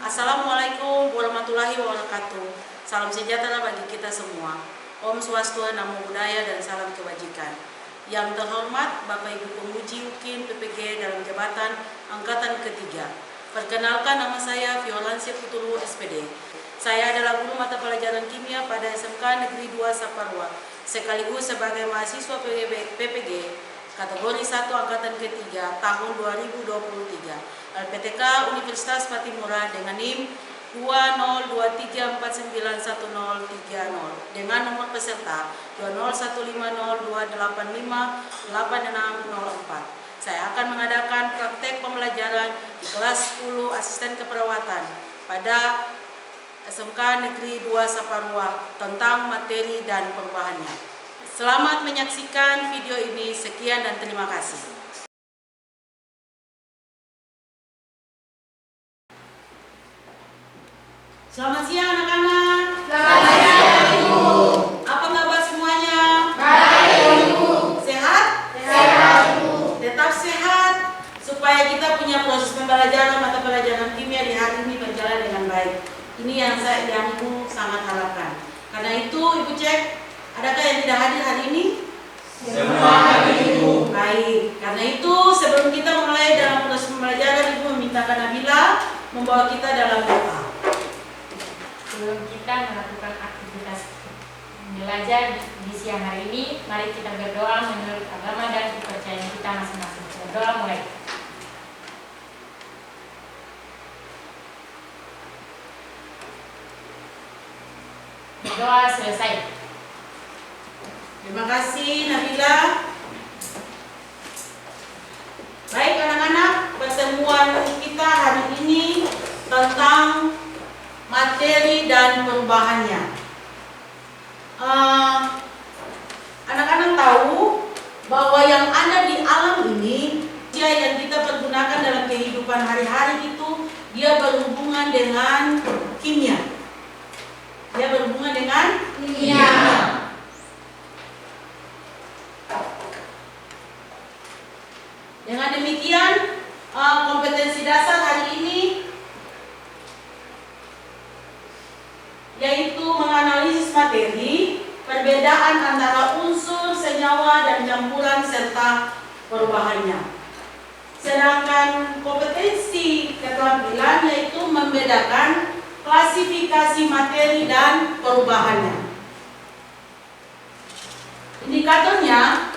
Assalamualaikum warahmatullahi wabarakatuh. Salam sejahtera bagi kita semua. Om Swastiastu, Namo Buddhaya, dan salam kebajikan. Yang terhormat Bapak Ibu Penguji UKIN PPG dalam jabatan Angkatan ketiga. Perkenalkan, nama saya Violansia Putulu SPD. Saya adalah guru mata pelajaran kimia pada SMK Negeri 2 Saparua, sekaligus sebagai mahasiswa PPG kategori 1 Angkatan ketiga tahun 2023. LPTK Universitas Patimura dengan NIM 20234910030 dengan nomor peserta 2015028586604. Saya akan mengadakan praktek pembelajaran di kelas 10 asisten keperawatan pada SMK Negeri 2 Saparua tentang materi dan perubahannya. Selamat menyaksikan video ini. Sekian dan terima kasih. Selamat siang anak-anak. Selamat siang, Ibu. Apa kabar semuanya? Baik, Ibu. Sehat? Sehat, Ibu. Tetap sehat supaya kita punya proses pembelajaran mata pelajaran kimia di hari ini berjalan dengan baik. Ini yang Ibu sangat harapkan. Karena itu Ibu cek, adakah yang tidak hadir hari ini? Semua hadir, Ibu. Baik. Karena itu sebelum kita mulai dalam proses pembelajaran, Ibu memintakan Nabila membawa kita dalam doa. Sebelum kita melakukan aktivitas belajar di siang hari ini, mari kita berdoa menurut agama dan kepercayaan kita masing-masing. Berdoa mulai. Berdoa selesai. Terima kasih Nabila. Baik anak-anak, pertemuan kita hari ini tentang materi dan perubahannya. Anak-anak tahu bahwa yang ada di alam ini, yang kita pergunakan dalam kehidupan hari-hari itu, dia berhubungan dengan kimia. Dia berhubungan dengan kimia. Dengan demikian, kompetensi dasar hari ini yaitu menganalisis materi, perbedaan antara unsur, senyawa, dan campuran serta perubahannya. Sedangkan kompetensi keterampilan yaitu membedakan klasifikasi materi dan perubahannya. Indikatornya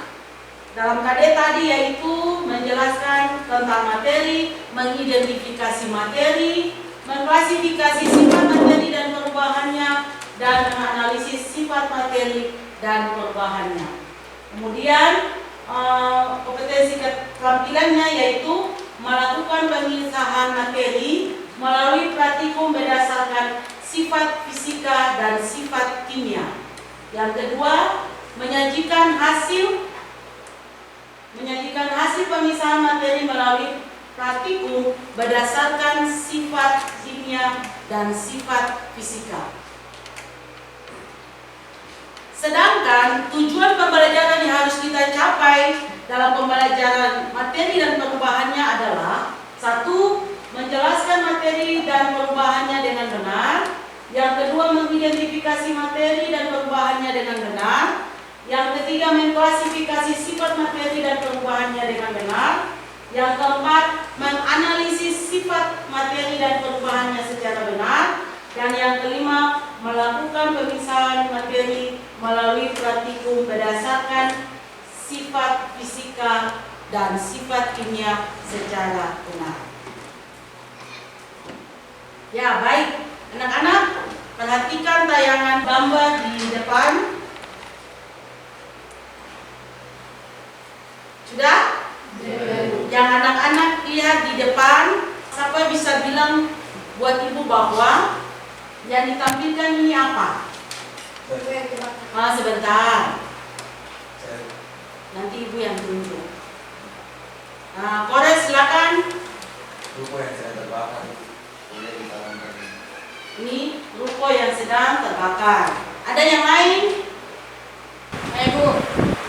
dalam KD tadi yaitu menjelaskan tentang materi, mengidentifikasi materi, mengklasifikasi sifat materi dan perubahannya, dan menganalisis sifat materi dan perubahannya. Kemudian kompetensi keterampilannya yaitu melakukan pemisahan materi melalui praktikum berdasarkan sifat fisika dan sifat kimia. Yang kedua, menyajikan hasil pemisahan materi melalui praktikum berdasarkan sifat kimia dan sifat fisika. Sedangkan tujuan pembelajaran yang harus kita capai dalam pembelajaran materi dan perubahannya adalah: satu, menjelaskan materi dan perubahannya dengan benar. Yang kedua, mengidentifikasi materi dan perubahannya dengan benar. Yang ketiga, mengklasifikasi sifat materi dan perubahannya dengan benar. Yang keempat, menganalisis sifat materi dan perubahannya secara benar. Dan yang kelima, melakukan pemisahan materi melalui praktikum berdasarkan sifat fisika dan sifat kimia secara benar. Ya, baik. Anak-anak, perhatikan tayangan gambar di depan. Sudah? Yang anak-anak lihat di depan, siapa bisa bilang buat ibu bahwa yang ditampilkan ini apa? Sebentar. Nanti ibu yang tunjuk. Kores silakan. Ruko yang sedang terbakar. Ini ruko yang sedang terbakar. Ada yang lain? Ayo Bu,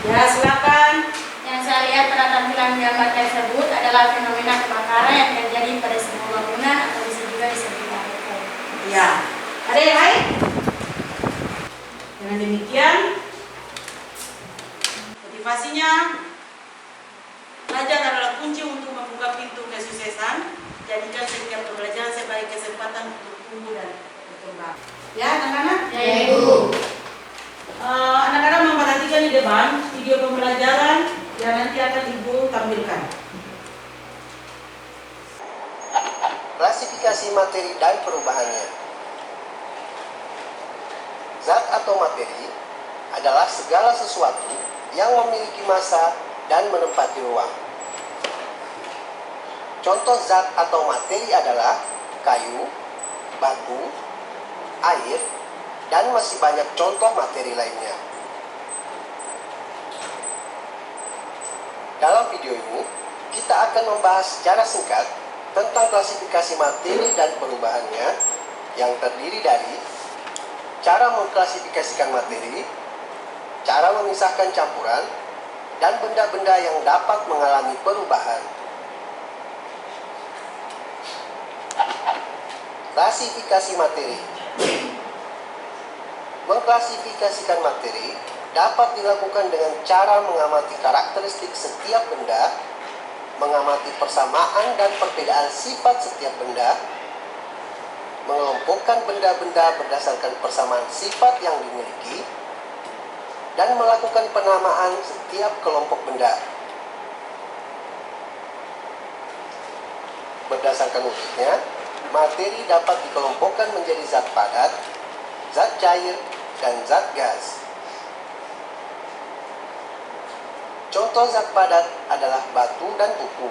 Ya, silakan. yang saya lihat pada tampilan gambar tersebut adalah fenomena kebakaran yang terjadi pada sebuah bangunan atau bisa juga disebut Dengan demikian, motivasinya, belajar adalah kunci untuk membuka pintu kesuksesan. Jadikan setiap pembelajaran sebagai kesempatan untuk tumbuh dan berkembang. Ya, anak-anak? Ya, Ibu. Anak-anak memperhatikan di depan video pembelajaran yang nanti akan Ibu tampilkan. Klasifikasi materi dan perubahannya. Zat atau materi adalah segala sesuatu yang memiliki massa dan menempati ruang. Contoh zat atau materi adalah kayu, batu, air, dan masih banyak contoh materi lainnya. Dalam video ini, kita akan membahas secara singkat tentang klasifikasi materi dan perubahannya yang terdiri dari cara mengklasifikasikan materi, cara memisahkan campuran, dan benda-benda yang dapat mengalami perubahan. Klasifikasi materi. Mengklasifikasikan materi dapat dilakukan dengan cara mengamati karakteristik setiap benda, mengamati persamaan dan perbedaan sifat setiap benda, mengelompokkan benda-benda berdasarkan persamaan sifat yang dimiliki, dan melakukan penamaan setiap kelompok benda. Berdasarkan wujudnya, materi dapat dikelompokkan menjadi zat padat, zat cair, dan zat gas. Contoh zat padat adalah batu dan buku.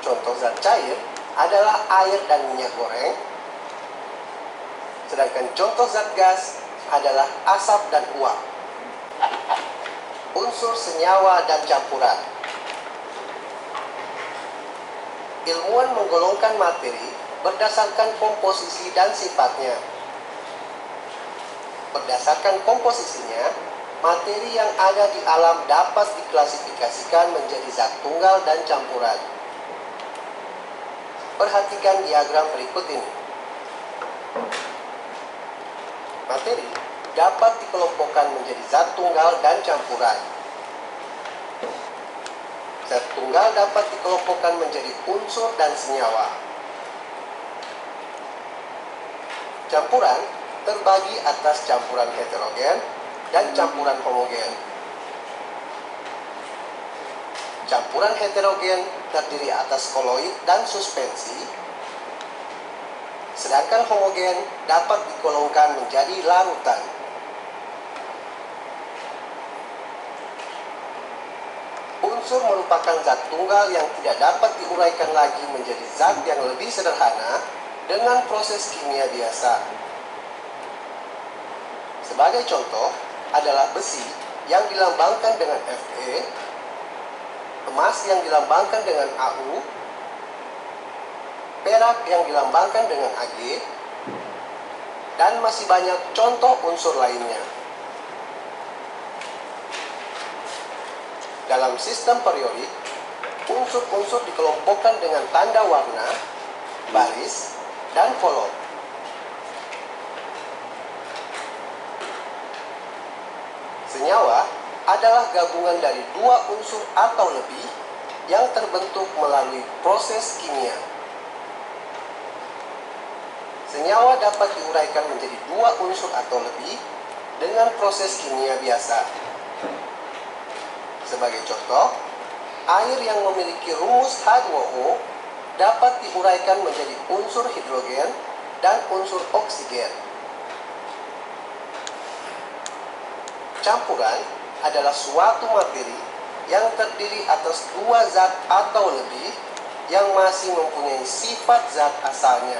Contoh zat cair adalah air dan minyak goreng. Sedangkan contoh zat gas adalah asap dan uap. Unsur senyawa dan campuran. Ilmuwan menggolongkan materi berdasarkan komposisi dan sifatnya. Berdasarkan komposisinya, materi yang ada di alam dapat diklasifikasikan menjadi zat tunggal dan campuran. Perhatikan diagram berikut ini. Materi dapat dikelompokkan menjadi zat tunggal dan campuran. Zat tunggal dapat dikelompokkan menjadi unsur dan senyawa. Campuran terbagi atas campuran heterogen dan campuran homogen. Campuran heterogen terdiri atas koloid dan suspensi, sedangkan homogen dapat digolongkan menjadi larutan. Unsur merupakan zat tunggal yang tidak dapat diuraikan lagi menjadi zat yang lebih sederhana dengan proses kimia biasa. Sebagai contoh adalah besi yang dilambangkan dengan Fe, emas yang dilambangkan dengan Au, perak yang dilambangkan dengan Ag, dan masih banyak contoh unsur lainnya. Dalam sistem periodik, unsur-unsur dikelompokkan dengan tanda warna, baris, dan kolom. Senyawa adalah gabungan dari dua unsur atau lebih yang terbentuk melalui proses kimia. Senyawa dapat diuraikan menjadi dua unsur atau lebih dengan proses kimia biasa. Sebagai contoh, air yang memiliki rumus H2O dapat diuraikan menjadi unsur hidrogen dan unsur oksigen. Campuran adalah suatu materi yang terdiri atas dua zat atau lebih yang masih mempunyai sifat zat asalnya.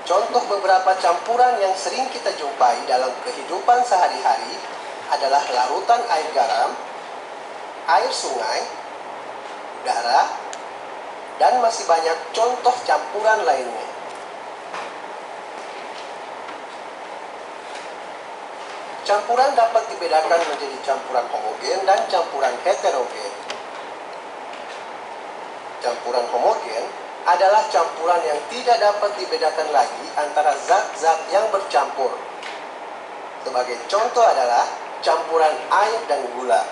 Contoh beberapa campuran yang sering kita jumpai dalam kehidupan sehari-hari adalah larutan air garam, air sungai, udara, dan masih banyak contoh campuran lainnya. Campuran dapat dibedakan menjadi campuran homogen dan campuran heterogen. Campuran homogen adalah campuran yang tidak dapat dibedakan lagi antara zat-zat yang bercampur. Sebagai contoh adalah campuran air dan gula.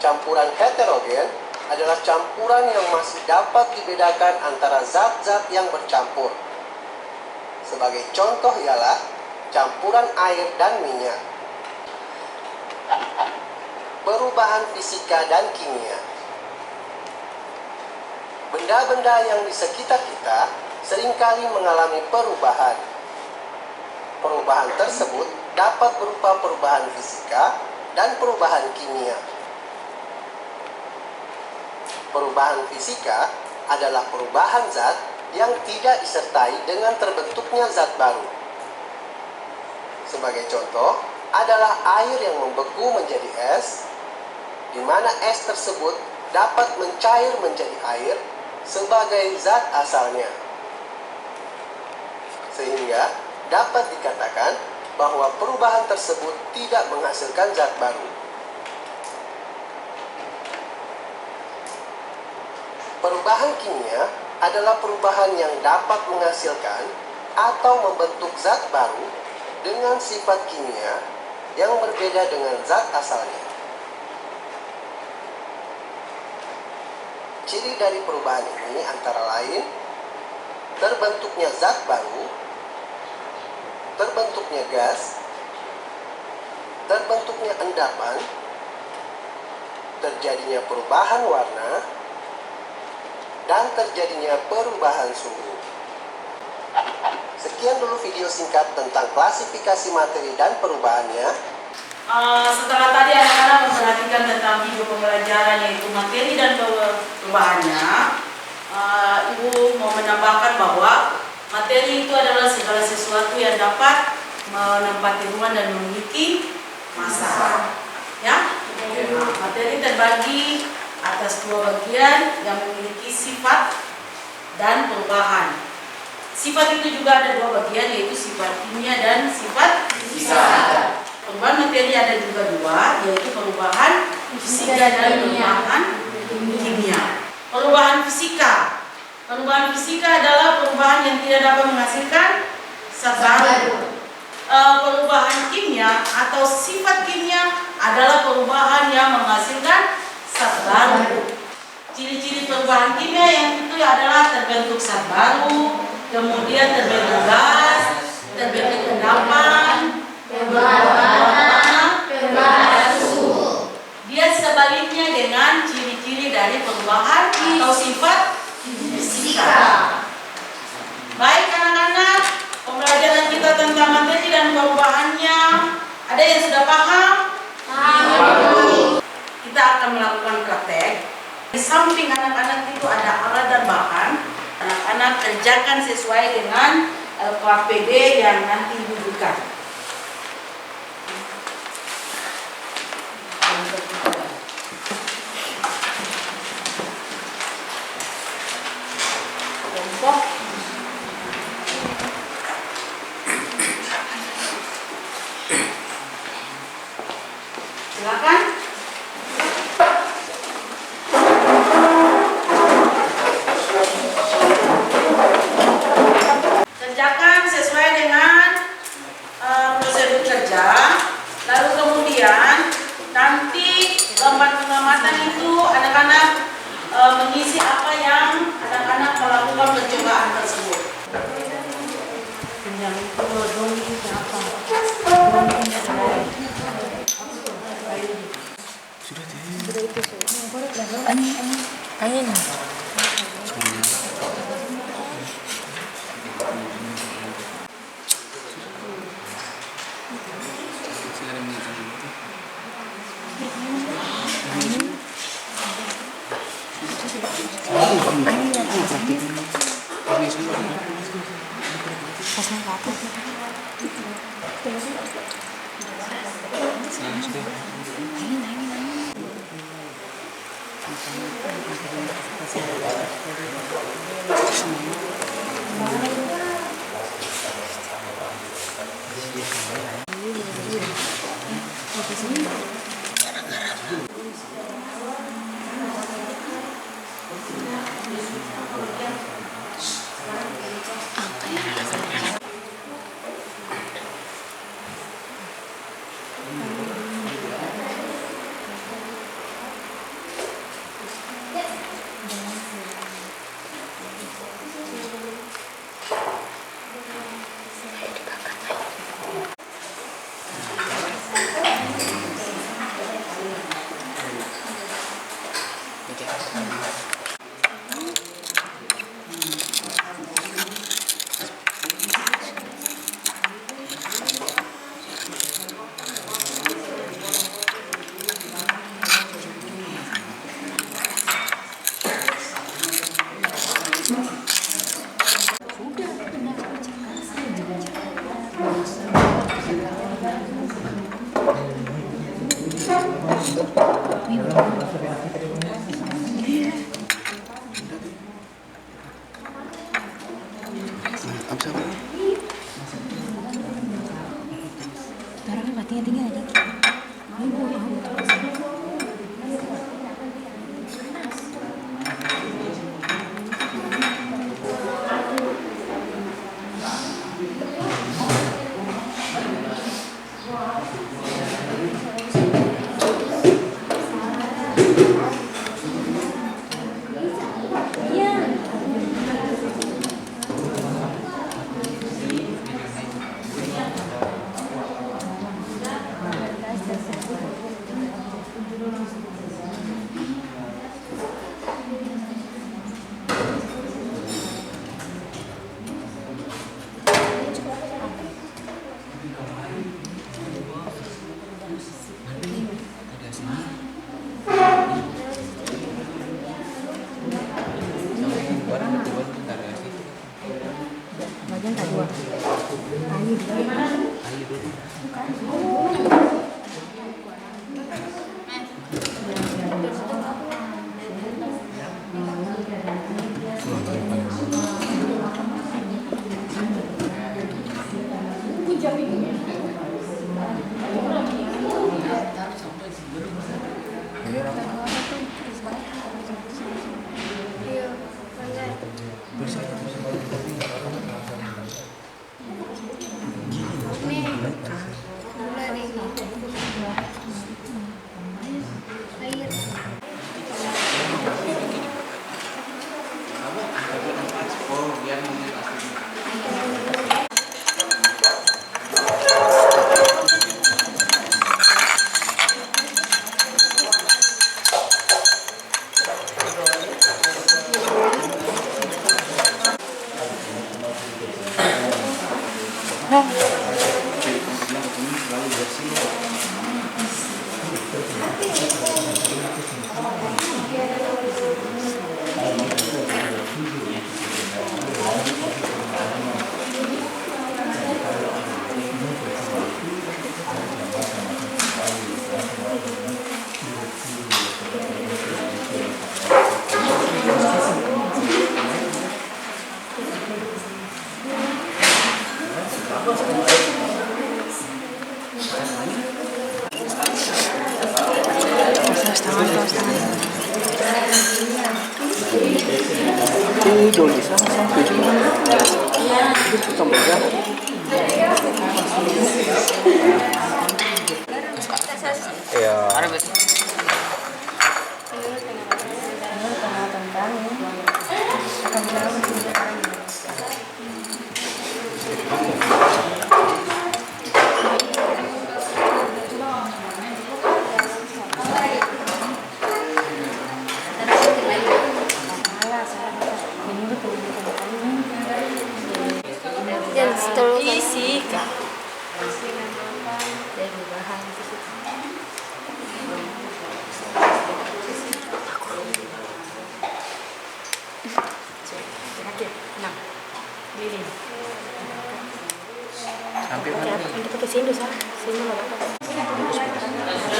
Campuran heterogen adalah campuran yang masih dapat dibedakan antara zat-zat yang bercampur. Sebagai contoh ialah campuran air dan minyak. Perubahan fisika dan kimia. Benda-benda yang di sekitar kita seringkali mengalami perubahan. Perubahan tersebut dapat berupa perubahan fisika dan perubahan kimia. Perubahan fisika adalah perubahan zat yang tidak disertai dengan terbentuknya zat baru. Sebagai contoh adalah air yang membeku menjadi es, di mana es tersebut dapat mencair menjadi air sebagai zat asalnya. Sehingga dapat dikatakan bahwa perubahan tersebut tidak menghasilkan zat baru. Perubahan kimia adalah perubahan yang dapat menghasilkan atau membentuk zat baru dengan sifat kimia yang berbeda dengan zat asalnya. Ciri dari perubahan ini antara lain terbentuknya zat baru, terbentuknya gas, terbentuknya endapan, terjadinya perubahan warna, dan terjadinya perubahan suhu. Sekian dulu video singkat tentang klasifikasi materi dan perubahannya. Setelah tadi anak-anak memperhatikan tentang video pembelajaran yaitu materi dan perubahannya, Ibu mau menambahkan bahwa materi itu adalah segala sesuatu yang dapat menempati ruang dan memiliki massa. Ya, materi terbagi atas dua bagian yang memiliki sifat dan perubahan. Sifat itu juga ada dua bagian, yaitu sifat kimia dan sifat fisika. Perubahan materi ada juga dua, yaitu perubahan fisika dan perubahan kimia. Perubahan fisika. Perubahan fisika adalah perubahan yang tidak dapat menghasilkan zat baru. Perubahan kimia atau sifat kimia adalah perubahan yang menghasilkan zat baru. Ciri-ciri perubahan kimia yang itu adalah terbentuk zat baru, kemudian terbentuk gas, terbentuk endapan, perubahan suhu. Dia sebaliknya dengan ciri-ciri dari perubahan atau sifat fisika. Baik anak-anak, pembelajaran kita tentang materi dan perubahannya, ada yang sudah paham? Kita akan melakukan praktek. Di samping anak-anak itu ada alat dan bahan. Anak-anak kerjakan sesuai dengan KPD yang nanti diberikan. Kelompok. Silakan. Kerjakan sesuai dengan prosedur kerja. Lalu kemudian nanti lembar pengamatan itu anak-anak mengisi apa yang anak-anak melakukan percobaan tersebut. Angin.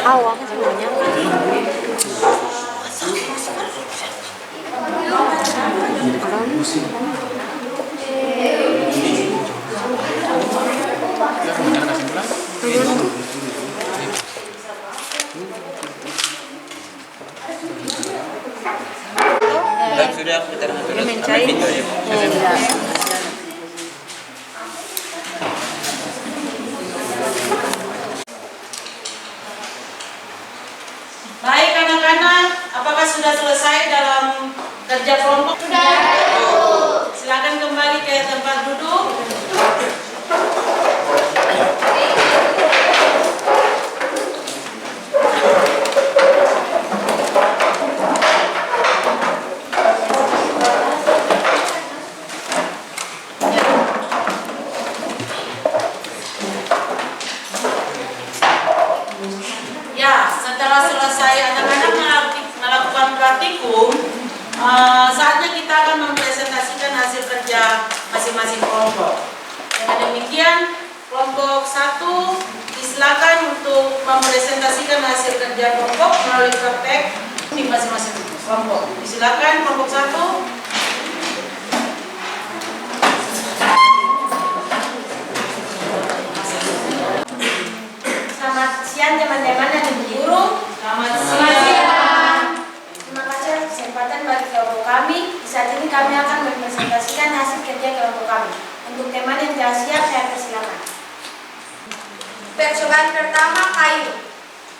Awak semuanya. Sudah kita mencari. Baik anak-anak, apakah sudah selesai dalam kerja kelompok? Sudah. Silakan kembali ke tempat duduk. Ya, setelah selesai anak-anak melakukan praktikum, saatnya kita akan mempresentasikan hasil kerja masing-masing kelompok. Dengan demikian, kelompok 1 disilakan untuk mempresentasikan hasil kerja kelompok melalui praktek di masing-masing kelompok. Disilakan kelompok 1. Selamat siang teman-teman dan ibu guru. Selamat siang. Terima kasih atas kesempatan bagi kelompok kami. Di saat ini kami akan mempresentasikan hasil kerja kelompok kami. Untuk teman yang telah siap, saya persilakan. Percobaan pertama, kayu.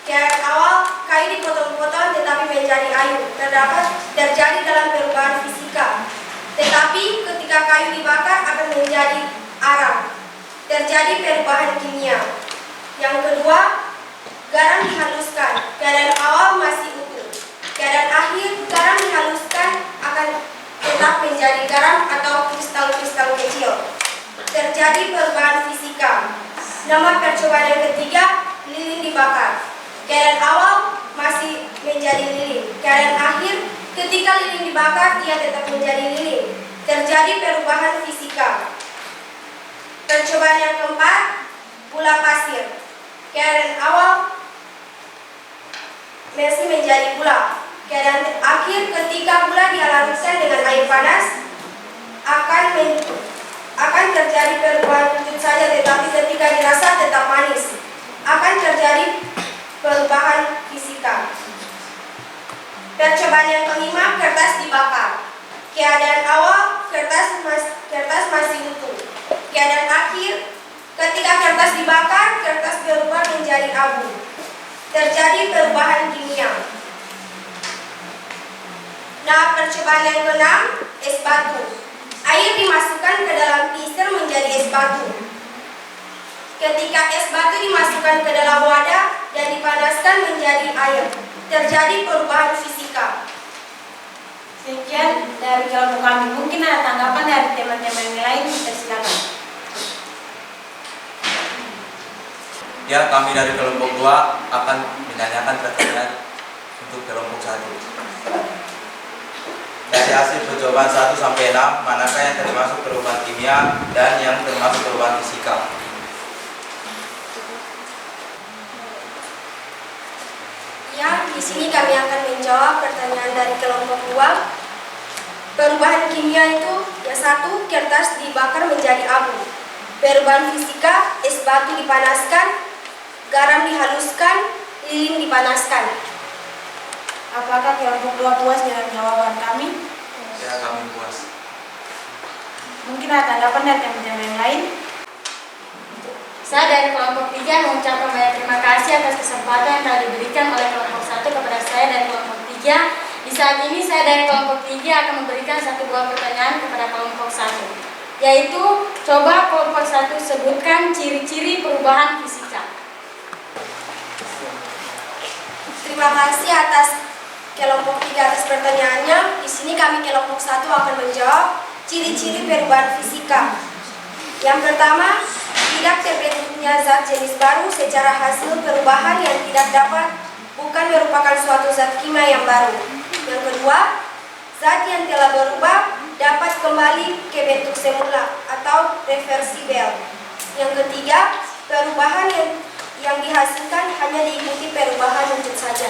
Dari awal, kayu dipotong-potong tetapi menjadi ayu. Terjadi dalam perubahan fisika. Tetapi ketika kayu dibakar akan menjadi arang. Terjadi perubahan kimia. Yang kedua, garam dihaluskan. Keadaan awal masih utuh. Keadaan akhir, garam dihaluskan akan tetap menjadi garam atau kristal-kristal kecil. Terjadi perubahan fisika. Nomor percobaan yang ketiga, lilin dibakar. Keadaan awal masih menjadi lilin. Keadaan akhir, ketika lilin dibakar, ia tetap menjadi lilin. Terjadi perubahan fisika. Percobaan yang keempat, gula pasir. Keadaan awal masih menjadi gula. Keadaan akhir ketika gula dihaluskan dengan air panas akan terjadi perubahan wujud saja, tetapi ketika dirasa tetap manis. Akan terjadi perubahan fisika. Keadaan awal, kertas masih utuh. Keadaan akhir, ketika kertas dibakar, kertas berubah menjadi abu. Terjadi perubahan kimia. Nah, percobaan yang keenam, es batu. Air dimasukkan ke dalam pisir menjadi es batu. Ketika es batu dimasukkan ke dalam wadah dan dipanaskan menjadi air, terjadi perubahan fisika. Sekian dari kelompok kami. Mungkin ada tanggapan dari teman-teman yang lain, silakan. Ya, kami dari kelompok 2 akan menanyakan pertanyaan untuk kelompok 1. Dari hasil percobaan 1 sampai 6, manakah yang termasuk perubahan kimia dan yang termasuk perubahan fisika? Ya, di sini kami akan menjawab pertanyaan dari kelompok 2. Perubahan kimia itu, yang satu, kertas dibakar menjadi abu. Perubahan fisika, es batu dipanaskan, garam dihaluskan, lilin dipanaskan. Apakah kelompok 2 puas dengan jawaban kami? Ya, kami puas. Mungkin ada tanggapan dari teman-teman yang lain? Saya dari kelompok 3 mengucapkan banyak terima kasih atas kesempatan yang telah diberikan oleh kelompok 1 kepada saya dari kelompok 3. Di saat ini saya dari kelompok 3 akan memberikan 1 buah pertanyaan kepada kelompok 1, yaitu coba kelompok 1 sebutkan ciri-ciri perubahan fisika. Terima kasih atas kelompok 3 atas pertanyaannya. Di sini kami kelompok 1 akan menjawab ciri-ciri perubahan fisika. Yang pertama, tidak terbentuknya zat jenis baru secara hasil perubahan yang tidak dapat bukan merupakan suatu zat kimia yang baru. Yang kedua, zat yang telah berubah dapat kembali ke bentuk semula atau reversibel. Yang ketiga, perubahan yang dihasilkan hanya diikuti perubahan wujud saja.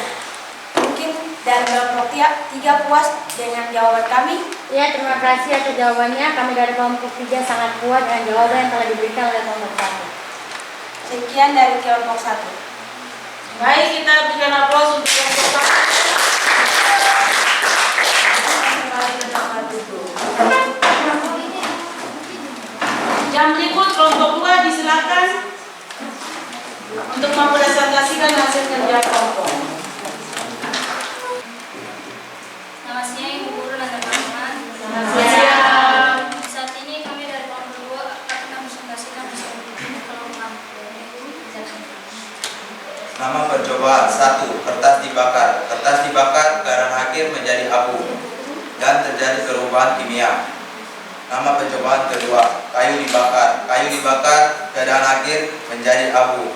Mungkin dari kelompok 3 puas dengan jawaban kami? Ya, terima kasih atas jawabannya. Kami dari kelompok 3 sangat puas dengan jawaban yang telah diberikan oleh kelompok 1. Sekian dari kelompok 1. Baik, kita berikan aplaus untuk kelompok 1. Yang berikut kelompok 2 disilakan untuk mempresentasikan hasil kerja kelompok. Selamat siang Ibu Guru dan teman-teman. Siap. Saat ini kami dari kelompok 2 akan mempresentasikan hasil kelompok. Nama percobaan 1, kertas dibakar. Kertas dibakar, garam akhir menjadi abu dan terjadi perubahan kimia. Nama percobaan kedua, kayu dibakar. Kayu dibakar, keadaan akhir menjadi abu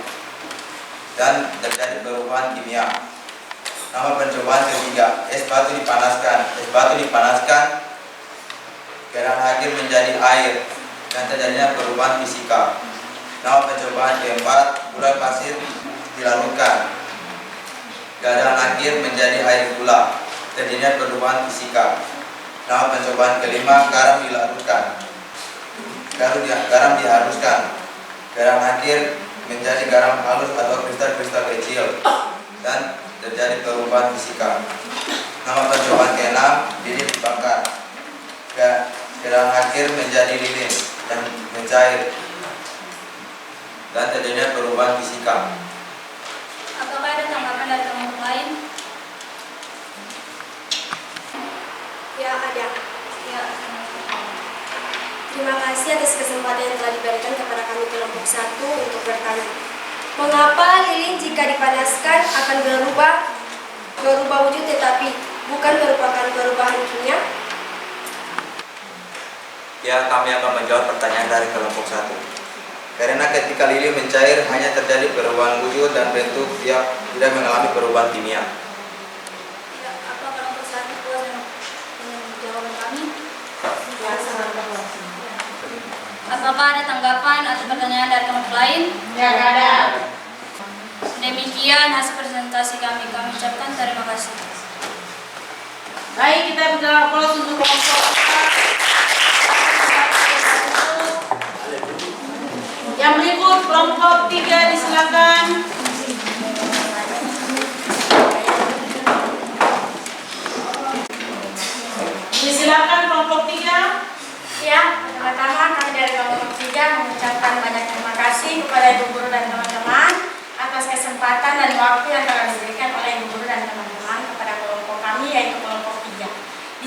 dan terjadi perubahan kimia. Nama percobaan ketiga, es batu dipanaskan. Es batu dipanaskan, keadaan akhir menjadi air dan terjadinya perubahan fisika. Nama percobaan keempat, gula pasir dilarutkan. Keadaan akhir menjadi air gula, terjadinya perubahan fisika. Nama percobaan kelima, garam dilarutkan. Garam dihaluskan. Garam akhir menjadi garam halus atau kristal-kristal kecil dan terjadi perubahan fisika. Nama percobaan keenam, lilin dibakar. Garam akhir menjadi lilin dan mencair dan terjadinya perubahan fisika. Apakah ada tanggapan dari kelompok lain? Ya, ada. Ya. Terima kasih atas kesempatan yang telah diberikan kepada kami kelompok 1 untuk bertanya. Mengapa lilin jika dipanaskan akan berubah wujud tetapi bukan merupakan perubahan kimia? Ya, kami akan menjawab pertanyaan dari kelompok 1. Karena ketika lilin mencair hanya terjadi perubahan wujud dan bentuk, dia tidak mengalami perubahan kimia. Ya, apa kelompok 1 puas dengan jawaban kami? Ya, sangat puas. Apakah ada tanggapan atau pertanyaan dari kelompok lain? Ya, ada. Demikian hasil presentasi kami. Kami ucapkan terima kasih. Baik, kita berikan aplaus untuk kelompok 4. Yang berikut kelompok 3 disilakan. Disilakan kelompok Ya, pertama-tama kami dari kelompok 3 mengucapkan banyak terima kasih kepada ibu guru dan teman-teman atas kesempatan dan waktu yang telah diberikan oleh ibu guru dan teman-teman kepada kelompok kami, yaitu kelompok 3.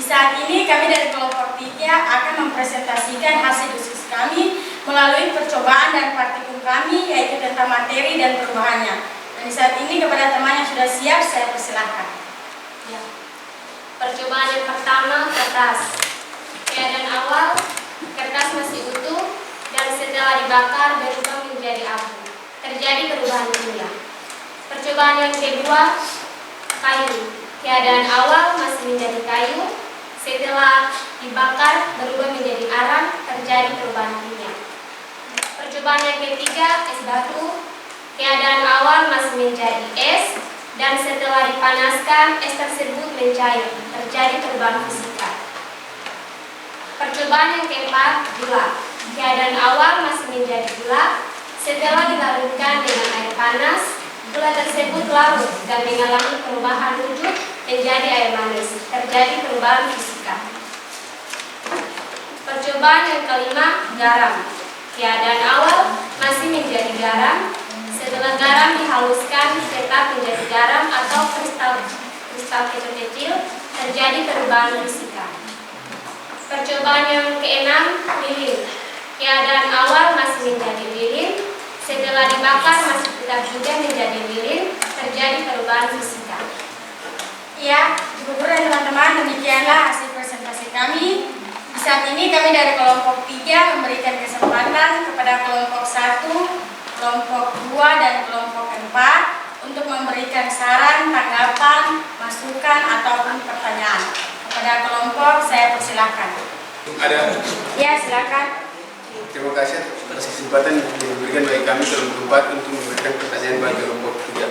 Di saat ini kami dari kelompok 3 akan mempresentasikan hasil diskusi kami melalui percobaan dan praktikum kami, yaitu tentang materi dan perubahannya. Dan di saat ini kepada teman yang sudah siap, saya persilahkan. Ya. Percobaan yang pertama, kertas. Keadaan awal, kertas masih utuh dan setelah dibakar berubah menjadi abu. Terjadi perubahan kimia. Percobaan yang kedua, kayu. Keadaan awal masih menjadi kayu, setelah dibakar berubah menjadi arang, terjadi perubahan kimia. Percobaan yang ketiga, es batu. Keadaan awal masih menjadi es, dan setelah dipanaskan, es tersebut mencair, terjadi perubahan fisika. Percobaan yang keempat, gula. Keadaan awal masih menjadi gula, setelah dilarutkan dengan air panas, gula tersebut larut dan mengalami perubahan wujud menjadi air manis, terjadi perubahan fisika. Percobaan yang kelima, garam. Keadaan awal masih menjadi garam, setelah garam dihaluskan tetap menjadi garam atau kristal kecil-kecil, terjadi perubahan fisika. Percobaan yang keenam, lilin. Keadaan awal masih menjadi lilin, setelah dibakar masih tetap juga menjadi lilin, terjadi perubahan fisika. Ya, ibu guru dan teman-teman, demikianlah hasil presentasi kami. Di saat ini kami dari kelompok 3 memberikan kesempatan kepada kelompok 1, kelompok 2, dan kelompok 4 untuk memberikan saran, tanggapan, masukan, ataupun pertanyaan. Kepada kelompok, saya persilahkan. Ada? Ya, silakan. Terima kasih atas kesempatan yang diberikan bagi kami kelompok 4 untuk memberikan pertanyaan bagi kelompok 3.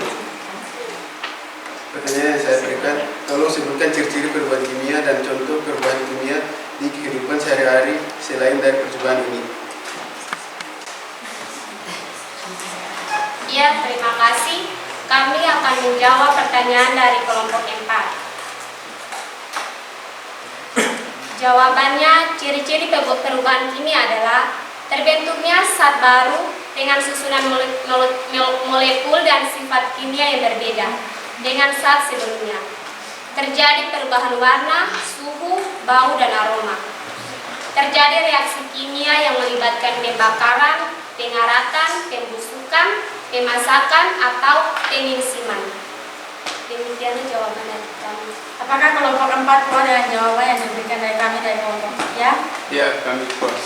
Pertanyaan yang saya berikan, tolong sebutkan ciri-ciri perubahan kimia dan contoh perubahan kimia di kehidupan sehari-hari selain dari percobaan ini. Ya, terima kasih. Kami akan menjawab pertanyaan dari kelompok 4. Jawabannya, ciri-ciri perubahan kimia adalah terbentuknya zat baru dengan susunan molekul dan sifat kimia yang berbeda dengan zat sebelumnya. Terjadi perubahan warna, suhu, bau, dan aroma. Terjadi reaksi kimia yang melibatkan pembakaran, pengaratan, pembusukan, pemasakan, atau pengisiman. Demikianlah jawaban dari kami. Apakah kelompok 4 puas dengan jawaban yang diberikan dari kami dari kelompok 3? Ya, kami puas.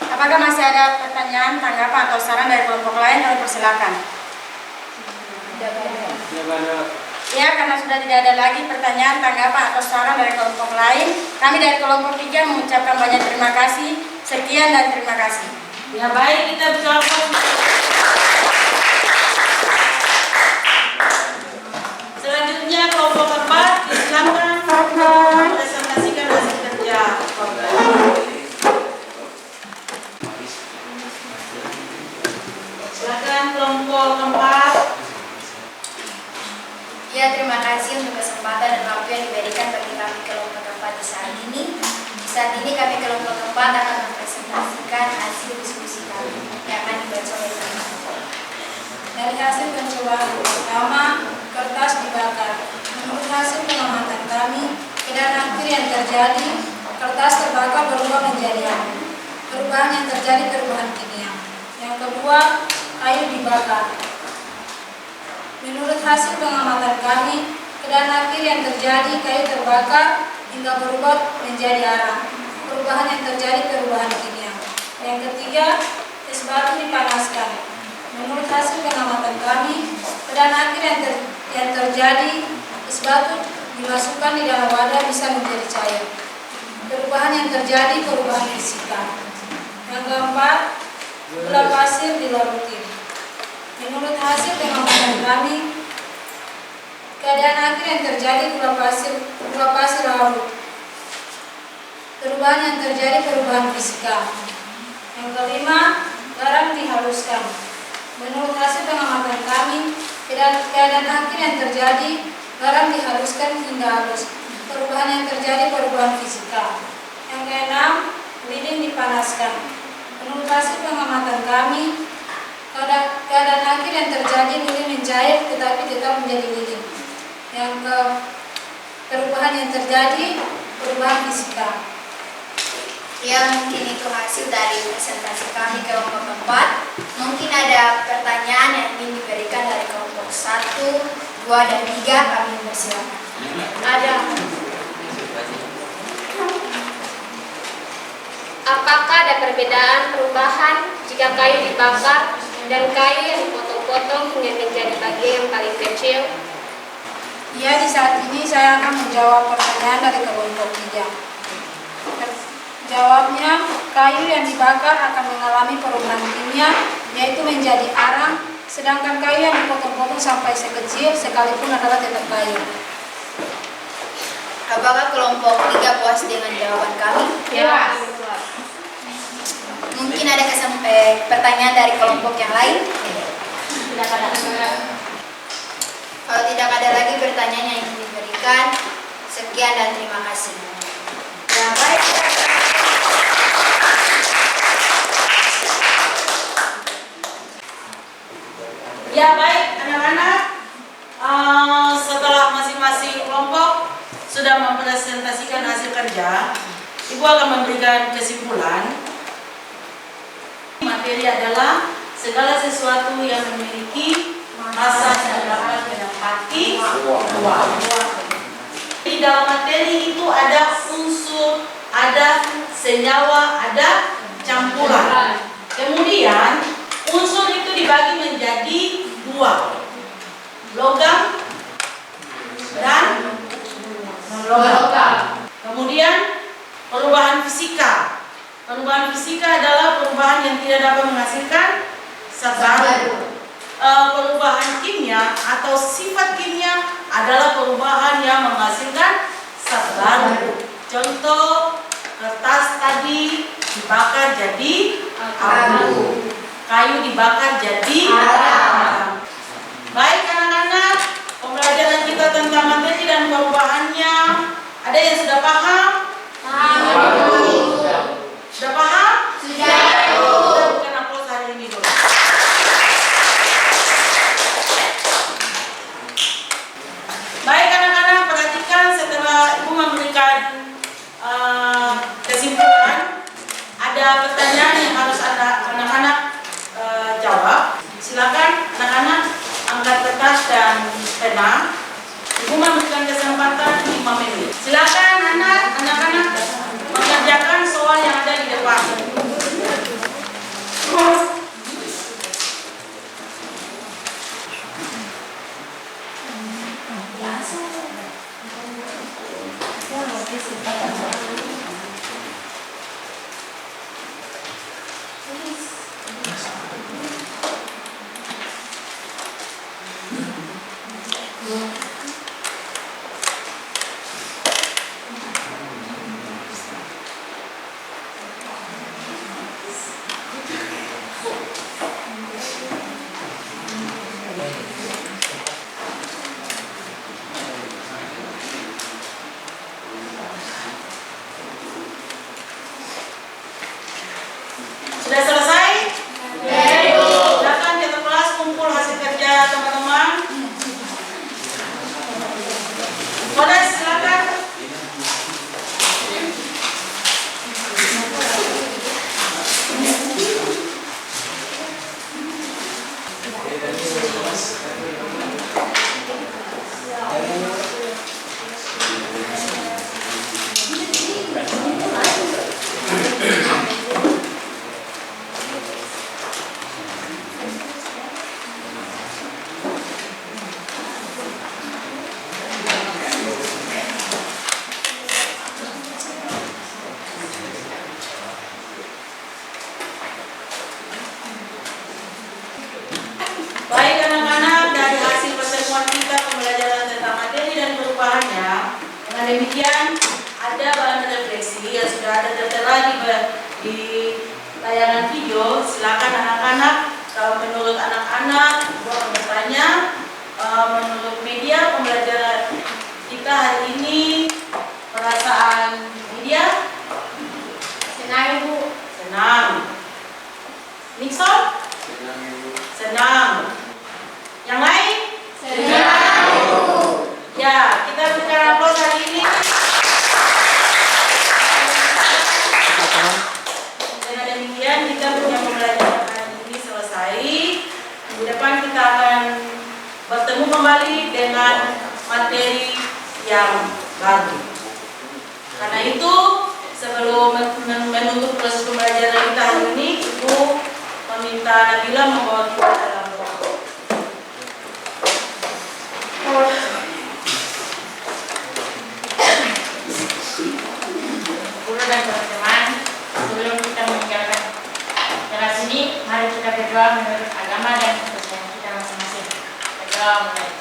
Apakah masih ada pertanyaan, tanggapan, atau saran dari kelompok lain? Kami persilakan. Ya, karena sudah tidak ada lagi pertanyaan, tanggapan, atau saran dari kelompok lain, kami dari kelompok 3 mengucapkan banyak terima kasih. Sekian dan terima kasih. Ya baik, kita bicara. Selanjutnya kelompok 4 disilakan presentasikan hasil kerja. Silakan kelompok 4. Ya, terima kasih untuk kesempatan dan waktu yang diberikan bagi kami kelompok 4 di saat ini. Di saat ini kami kelompok 4 akan mempresentasikan hasil diskusi kami yang akan dibaca oleh kami. Dari hasil pencobaan pertama, kertas dibakar. Menurut hasil pengamatan kami, keadaan akhir yang terjadi, kertas terbakar berubah menjadi abu. Perubahan yang terjadi perubahan kimia. Yang kedua, kayu dibakar. Menurut hasil pengamatan kami, keadaan akhir yang terjadi, kayu terbakar hingga berubah menjadi arang. Perubahan yang terjadi perubahan kimia. Yang ketiga, es batu dipanaskan. Menurut hasil pengamatan kami, keadaan akhir yang terjadi, es batu dimasukkan di dalam wadah bisa menjadi cair. Perubahan yang terjadi, perubahan fisika. Yang keempat, gula pasir dilaruti. Menurut hasil pengamatan kami, keadaan akhir yang terjadi, gula pasir larut. Perubahan yang terjadi, perubahan fisika. Yang kelima, garam dihaluskan. Menurut hasil pengamatan kami, keadaan akhir yang terjadi, garam dihaluskan hingga halus. Perubahan yang terjadi, perubahan fisika. Yang keenam, lilin dipanaskan. Menurut hasil pengamatan kami, keadaan akhir yang terjadi lilin mencair tetapi tetap menjadi lilin. Yang perubahan yang terjadi, perubahan fisika. Ya, mungkin itu hasil dari presentasi kami kelompok 4. Mungkin ada pertanyaan yang ingin diberikan dari kelompok 1, 2, dan 3. Kami mempersilakan. Ada. Apakah ada perbedaan perubahan jika kayu dibakar dan kayu yang dipotong-potong hingga menjadi bagian yang paling kecil? Ya, di saat ini saya akan menjawab pertanyaan dari kelompok 3. Jawabnya, kayu yang dibakar akan mengalami perubahan kimia, yaitu menjadi arang, sedangkan kayu yang dipotong-potong sampai sekecil sekalipun adalah tetap kayu. Apakah kelompok 3 puas dengan jawaban kami? Ya. Mungkin ada pertanyaan dari kelompok yang lain? Tidak ada. Kalau tidak ada lagi pertanyaan yang ingin diberikan, sekian dan terima kasih. Ya, baik. Ya baik anak-anak, setelah masing-masing kelompok sudah mempresentasikan hasil kerja, Ibu akan memberikan kesimpulan. Materi adalah segala sesuatu yang memiliki massa yang dapat menempati ruang. Di dalam materi itu ada unsur, ada senyawa, ada campuran. Kemudian unsur itu dibagi menjadi 2, logam dan non-logam. Kemudian perubahan fisika. Perubahan fisika adalah perubahan yang tidak dapat menghasilkan zat baru. Perubahan kimia atau sifat kimia adalah perubahan yang menghasilkan zat baru. Contoh, kertas tadi dibakar jadi abu, kayu dibakar jadi arang. Baik anak-anak, pembelajaran kita tentang materi dan perubahannya, ada yang sudah paham? Sudah paham? Sudah. Bukan aplaus hari ini dulu. Baik anak-anak, perhatikan setelah Ibu memberikan kesimpulan, ada pertanyaan yang harus anak-anak jawab. Silakan anak-anak angkat kertas dan pena. Ibu memberikan kesempatan 5 menit. Silakan anak-anak mengerjakan soal yang ada di depan. Sudah selesai? Silakan kita kelas kumpul hasil kerja teman-teman. Boleh silakan. Baik anak-anak, dari hasil pertemuan kita pembelajaran tentang materi dan perubahannya, dengan demikian ada bahan refleksi yang sudah ada tertera di tayangan video. Silakan anak-anak, kalau menurut anak-anak buat bertanya, menurut media pembelajaran kita hari ini, perasaan media. Senang Ibu. kita berikan aplaus hari ini. Dengan demikian kita punya pembelajaran hari ini selesai. Minggu depan kita akan bertemu kembali dengan materi yang baru. Karena itu, sebelum menutup proses pembelajaran kita hari ini, Ibu meminta Nabila membawa kita dalam doa. Guru dan teman-teman, sebelum kita meninggalkan kelas ini, mari kita berdoa menurut agama dan kepercayaan kita masing-masing. Berdoa mulai.